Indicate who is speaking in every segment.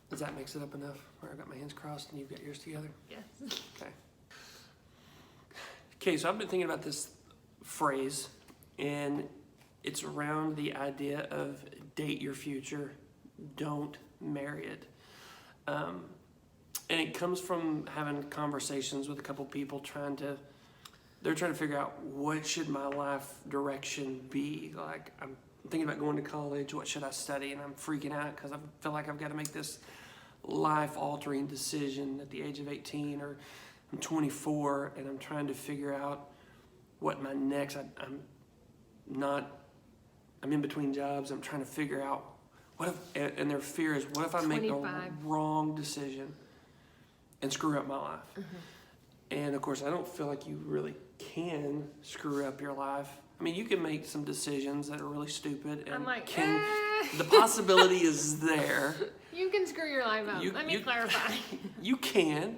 Speaker 1: Does that mix it up enough where I got my hands crossed and you've got yours together?
Speaker 2: Yes.
Speaker 1: Okay. Okay, so I've been thinking about this phrase, and it's around the idea of date your future, don't marry it. And it comes from having conversations with a couple people they're trying to figure out what should my life direction be. Like, I'm thinking about going to college, what should I study? And I'm freaking out because I feel like I've got to make this life-altering decision at the age of 18, or I'm 24 and I'm trying to figure out what my next, I'm in between jobs. I'm trying to figure out and their fear is, what if I make the
Speaker 2: 25.
Speaker 1: wrong decision and screw up my life?
Speaker 2: Mm-hmm.
Speaker 1: And of course, I don't feel like you really can screw up your life. I mean, you can make some decisions that are really stupid, and
Speaker 2: I'm like,
Speaker 1: the possibility is there.
Speaker 2: You can screw your life up. Let me clarify.
Speaker 1: You can.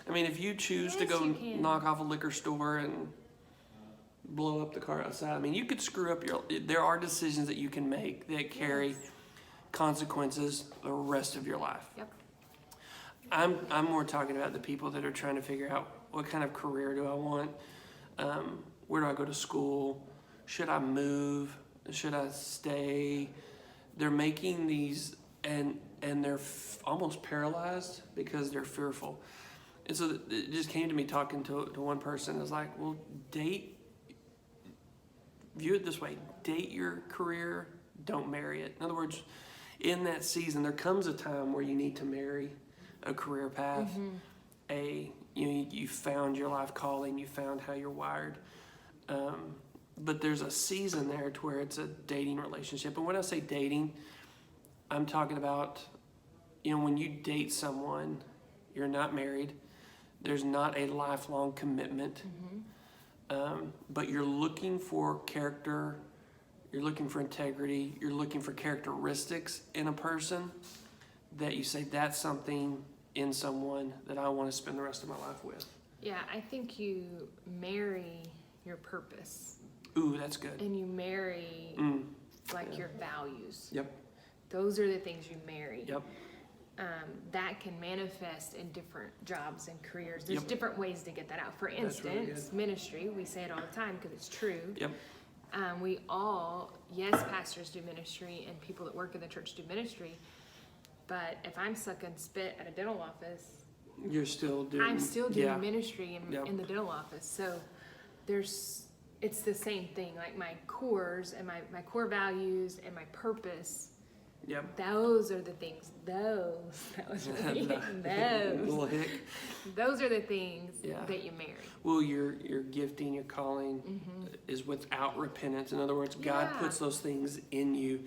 Speaker 1: I mean, if you choose to
Speaker 2: Yes,
Speaker 1: go
Speaker 2: you can.
Speaker 1: knock off a liquor store and blow up the car outside, I mean, you could screw up there are decisions that you can make that carry consequences the rest of your life.
Speaker 2: Yep.
Speaker 1: I'm more talking about the people that are trying to figure out, what kind of career do I want? Where do I go to school? Should I move? Should I stay? They're making these, and they're almost paralyzed because they're fearful. And so it just came to me talking to one person. It's like, well, view it this way: date your career, don't marry it. In other words, in that season, there comes a time where you need to marry a career path. You found your life calling, you found how you're wired. But there's a season there to where it's a dating relationship. And when I say dating, I'm talking about, when you date someone, you're not married. There's not a lifelong commitment. But you're looking for character, you're looking for integrity, you're looking for characteristics in a person that you say, that's something in someone that I want to spend the rest of my life with.
Speaker 2: Yeah, I think you marry your purpose.
Speaker 1: Ooh, that's good.
Speaker 2: And you marry your values.
Speaker 1: Yep.
Speaker 2: Those are the things you marry.
Speaker 1: Yep.
Speaker 2: That can manifest in different jobs and careers. There's
Speaker 1: Yep.
Speaker 2: different ways to get that out. For
Speaker 1: That's really
Speaker 2: instance, ministry, we say it all the time because it's true.
Speaker 1: Yep.
Speaker 2: We all, yes, pastors do ministry and people that work in the church do ministry. But if I'm sucking spit at a dental office,
Speaker 1: You're still doing.
Speaker 2: I'm still doing ministry
Speaker 1: Yep.
Speaker 2: in the dental office. So it's the same thing. Like my cores and my core values and my purpose.
Speaker 1: Yep.
Speaker 2: Those are the things. That was really
Speaker 1: Little
Speaker 2: those.
Speaker 1: hick.
Speaker 2: Those are the things
Speaker 1: Yeah.
Speaker 2: that you marry.
Speaker 1: Well, your gifting, your calling is without repentance. In other words, God
Speaker 2: Yeah.
Speaker 1: puts those things in you.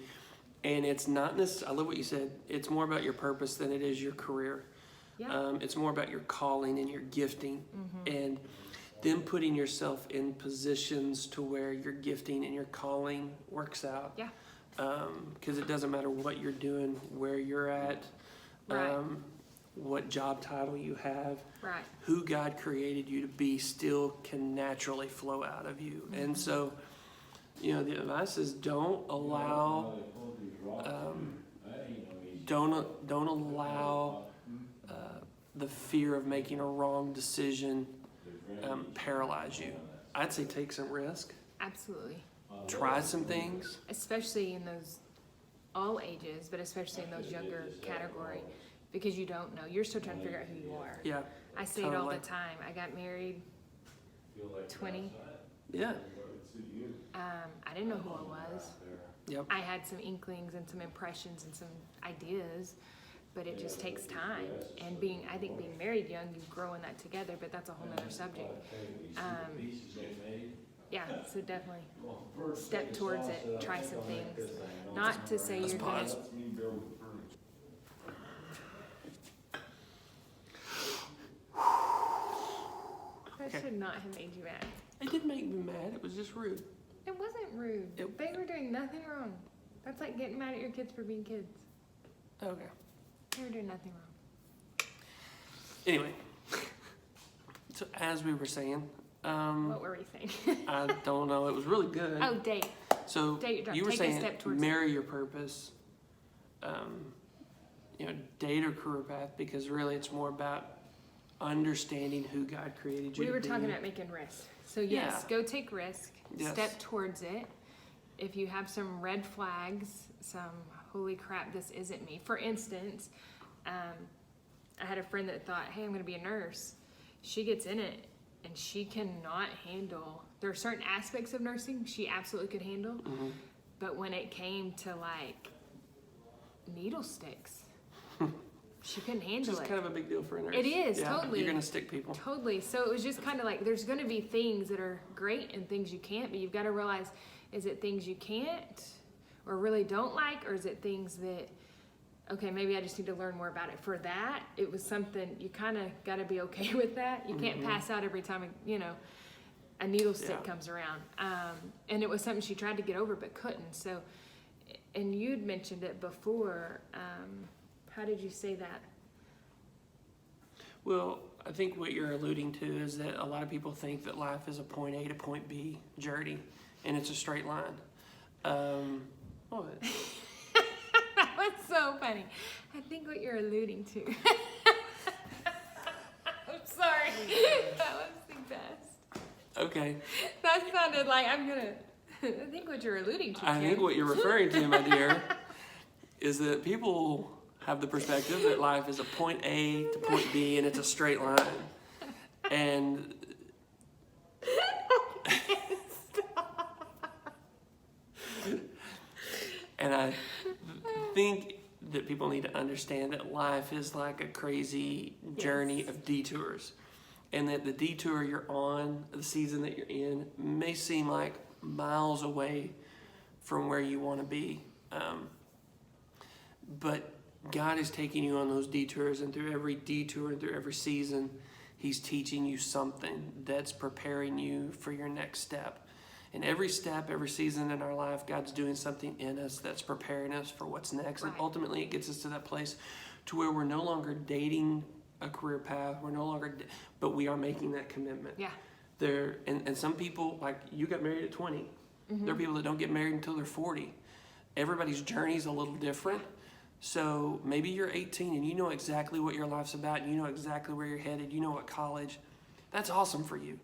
Speaker 1: And it's not necessarily, I love what you said, it's more about your purpose than it is your career.
Speaker 2: Yeah.
Speaker 1: It's more about your calling and your gifting. And then putting yourself in positions to where your gifting and your calling works out.
Speaker 2: Yeah.
Speaker 1: Because it doesn't matter what you're doing, where you're at,
Speaker 2: Right.
Speaker 1: what job title you have,
Speaker 2: Right.
Speaker 1: who God created you to be still can naturally flow out of you. And so, the advice is don't allow the fear of making a wrong decision paralyze you. I'd say take some risk,
Speaker 2: Absolutely.
Speaker 1: try some things.
Speaker 2: Especially in those all ages, but especially in those younger category, because you don't know. You're still trying to figure out who you are.
Speaker 1: Yeah,
Speaker 2: I say it all
Speaker 1: totally.
Speaker 2: the time. I got married 20.
Speaker 1: Yeah,
Speaker 2: I didn't know who I was.
Speaker 1: yep,
Speaker 2: I had some inklings and some impressions and some ideas, but it just takes time. And I think being married young, you grow in that together, but that's a whole nother subject. Yeah, so definitely step towards it, try some things. Not to say
Speaker 1: let's
Speaker 2: you're gonna,
Speaker 1: pause.
Speaker 2: that should not have made you mad.
Speaker 1: It didn't make me mad, it was just rude.
Speaker 2: It wasn't rude.
Speaker 1: It-
Speaker 2: They were doing nothing wrong. That's like getting mad at your kids for being kids.
Speaker 1: Okay.
Speaker 2: They were doing nothing wrong.
Speaker 1: Anyway, so as we were saying,
Speaker 2: What were we saying?
Speaker 1: I don't know, it was really good.
Speaker 2: Oh, date.
Speaker 1: So
Speaker 2: Date your job.
Speaker 1: you were
Speaker 2: Take a
Speaker 1: saying
Speaker 2: step towards
Speaker 1: marry your purpose, date a career path, because really it's more about understanding who God created you
Speaker 2: We
Speaker 1: to
Speaker 2: were
Speaker 1: be.
Speaker 2: talking about making risks. So yes,
Speaker 1: Yeah.
Speaker 2: go take risk,
Speaker 1: Yes.
Speaker 2: step towards it. If you have some red flags, some holy crap, this isn't me. For instance, I had a friend that thought, hey, I'm going to be a nurse. She gets in it and she cannot handle, there are certain aspects of nursing she absolutely could handle.
Speaker 1: Mm-hmm.
Speaker 2: But when it came to like needle sticks, she couldn't
Speaker 1: Which
Speaker 2: handle
Speaker 1: is
Speaker 2: it.
Speaker 1: kind of a big deal for a nurse.
Speaker 2: It is,
Speaker 1: Yeah,
Speaker 2: totally.
Speaker 1: You're going to stick people.
Speaker 2: Totally. So it was just kind of like, there's going to be things that are great and things you can't, but you've got to realize, is it things you can't or really don't like, or is it things that, okay, maybe I just need to learn more about it. For that, it was something, you kind of got to be okay with that. You can't pass out every time, a needle stick
Speaker 1: Yeah.
Speaker 2: comes around. And it was something she tried to get over but couldn't. So, and you'd mentioned it before. How did you say that?
Speaker 1: Well, I think what you're alluding to is that a lot of people think that life is a point A to point B journey, and it's a straight line. What?
Speaker 2: That was so funny. I think what you're alluding to. I'm sorry. That was the best.
Speaker 1: Okay.
Speaker 2: That sounded like I think what you're alluding to.
Speaker 1: I think
Speaker 2: Kim.
Speaker 1: what you're referring to, my dear, is that people have the perspective that life is a point A to point B and it's a straight line. And and I think that people need to understand that life is like a crazy journey of detours. And that the detour you're on, the season that you're in, may seem like miles away from where you want to be. But God is taking you on those detours, and through every detour and through every season, He's teaching you something that's preparing you for your next step. And every step, every season in our life, God's doing something in us that's preparing us for what's next.
Speaker 2: Right.
Speaker 1: And ultimately, it gets us to that place to where we're no longer dating a career path. We're no longer, but we are making that commitment.
Speaker 2: Yeah.
Speaker 1: And some people, like you got married at 20. There are people that don't get married until they're 40. Everybody's journey is a little different. So maybe you're 18 and you know exactly what your life's about, and you know exactly where you're headed, you know what college. That's awesome for you.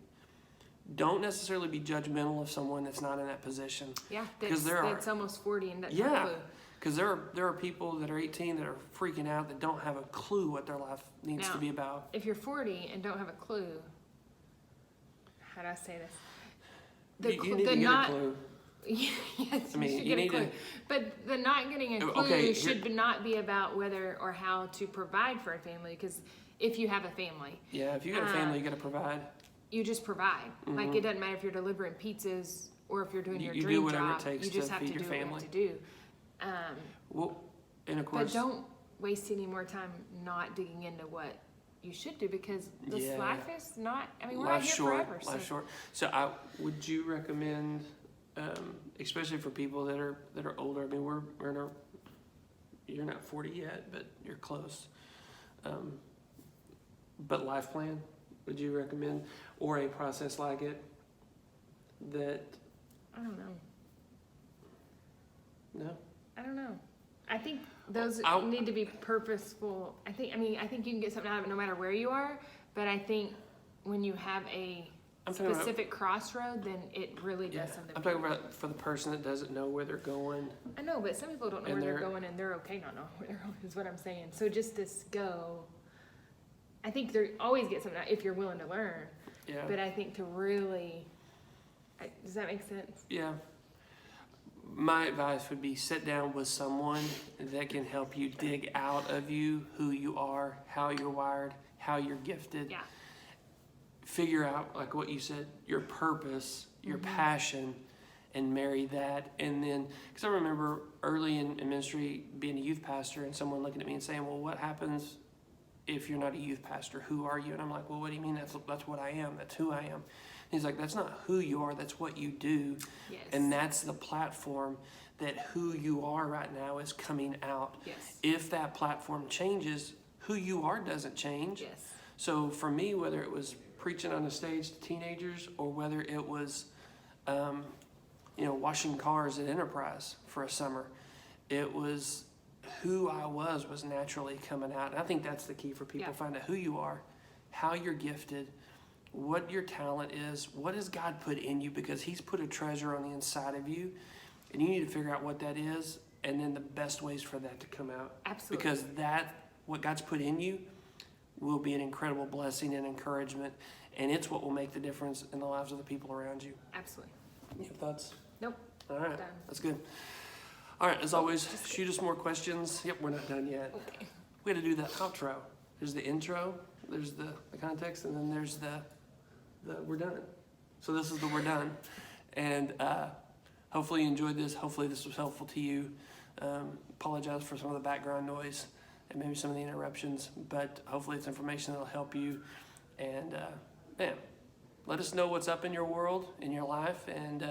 Speaker 1: Don't necessarily be judgmental of someone that's not in that position.
Speaker 2: Yeah.
Speaker 1: 'Cause
Speaker 2: That's almost 40 and that's
Speaker 1: Yeah,
Speaker 2: not clue.
Speaker 1: because there are people that are 18 that are freaking out that don't have a clue what their life needs
Speaker 2: Now,
Speaker 1: to be about.
Speaker 2: If you're 40 and don't have a clue, how do I say this?
Speaker 1: You need to get a clue.
Speaker 2: Yes,
Speaker 1: I mean,
Speaker 2: you should
Speaker 1: you
Speaker 2: get a
Speaker 1: need
Speaker 2: clue.
Speaker 1: to-
Speaker 2: But the not getting a clue
Speaker 1: Okay,
Speaker 2: should not be about whether or how to provide for a family. Because if you have a family,
Speaker 1: Yeah, if you got a family, you got to provide.
Speaker 2: you just provide. Like it doesn't matter if you're delivering pizzas or if you're doing your
Speaker 1: You do
Speaker 2: dream
Speaker 1: whatever it
Speaker 2: job.
Speaker 1: takes
Speaker 2: You just
Speaker 1: to
Speaker 2: have to
Speaker 1: feed
Speaker 2: do
Speaker 1: your
Speaker 2: what you
Speaker 1: family.
Speaker 2: have to do.
Speaker 1: Well, and of
Speaker 2: But
Speaker 1: course,
Speaker 2: don't waste any more time not digging into what you should do, because this
Speaker 1: Yeah.
Speaker 2: life is not. I mean, we're not
Speaker 1: life's
Speaker 2: here
Speaker 1: short.
Speaker 2: forever.
Speaker 1: Life's
Speaker 2: So
Speaker 1: short. So, would you recommend, especially for people that are older? I mean, we're in our. You're not 40 yet, but you're close. But life plan, would you recommend, or a process like it? That
Speaker 2: I don't know.
Speaker 1: no.
Speaker 2: I don't know. I think those
Speaker 1: I'll-
Speaker 2: need to be purposeful. I think you can get something out of it no matter where you are, but I think when you have a
Speaker 1: I'm talking about-
Speaker 2: specific crossroad, then it really does
Speaker 1: Yeah,
Speaker 2: something.
Speaker 1: I'm
Speaker 2: for
Speaker 1: talking
Speaker 2: you.
Speaker 1: about for the person that doesn't know where they're going.
Speaker 2: I know, but some people don't know
Speaker 1: And
Speaker 2: where they're
Speaker 1: they're-
Speaker 2: going, and they're okay not knowing where they're going, is what I'm saying. So just this go. I think there always get something out if you're willing to learn,
Speaker 1: Yeah.
Speaker 2: but I think to really, does that make sense?
Speaker 1: Yeah. My advice would be sit down with someone that can help you dig out of you who you are, how you're wired, how you're gifted.
Speaker 2: Yeah.
Speaker 1: Figure out, like what you said, your purpose, your passion, and marry that. And then, because I remember early in ministry being a youth pastor and someone looking at me and saying, well, what happens if you're not a youth pastor? Who are you? And I'm like, well, what do you mean? That's what I am. That's who I am. And he's like, that's not who you are. That's what you do.
Speaker 2: Yes.
Speaker 1: And that's the platform that who you are right now is coming out.
Speaker 2: Yes.
Speaker 1: If that platform changes, who you are doesn't change.
Speaker 2: Yes.
Speaker 1: So for me, whether it was preaching on the stage to teenagers or whether it was, washing cars at Enterprise for a summer, it was who I was naturally coming out. And I think that's the key for people.
Speaker 2: Yeah.
Speaker 1: Find out who you are, how you're gifted, what your talent is, what has God put in you, because He's put a treasure on the inside of you, and you need to figure out what that is, and then the best ways for that to come out.
Speaker 2: Absolutely.
Speaker 1: Because what God's put in you will be an incredible blessing and encouragement, and it's what will make the difference in the lives of the people around you.
Speaker 2: Absolutely.
Speaker 1: You have thoughts?
Speaker 2: Nope.
Speaker 1: All right,
Speaker 2: Done.
Speaker 1: that's good. All right, as always, shoot us more questions. Yep, we're not done yet.
Speaker 2: Okay.
Speaker 1: We got to do the outro. There's the intro, there's the context, and then there's the we're done. So this is the we're done. And hopefully you enjoyed this. Hopefully this was helpful to you. Apologize for some of the background noise and maybe some of the interruptions, but hopefully it's information that'll help you. And man, let us know what's up in your world, in your life, and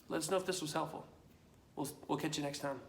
Speaker 1: let us know if this was helpful. We'll catch you next time.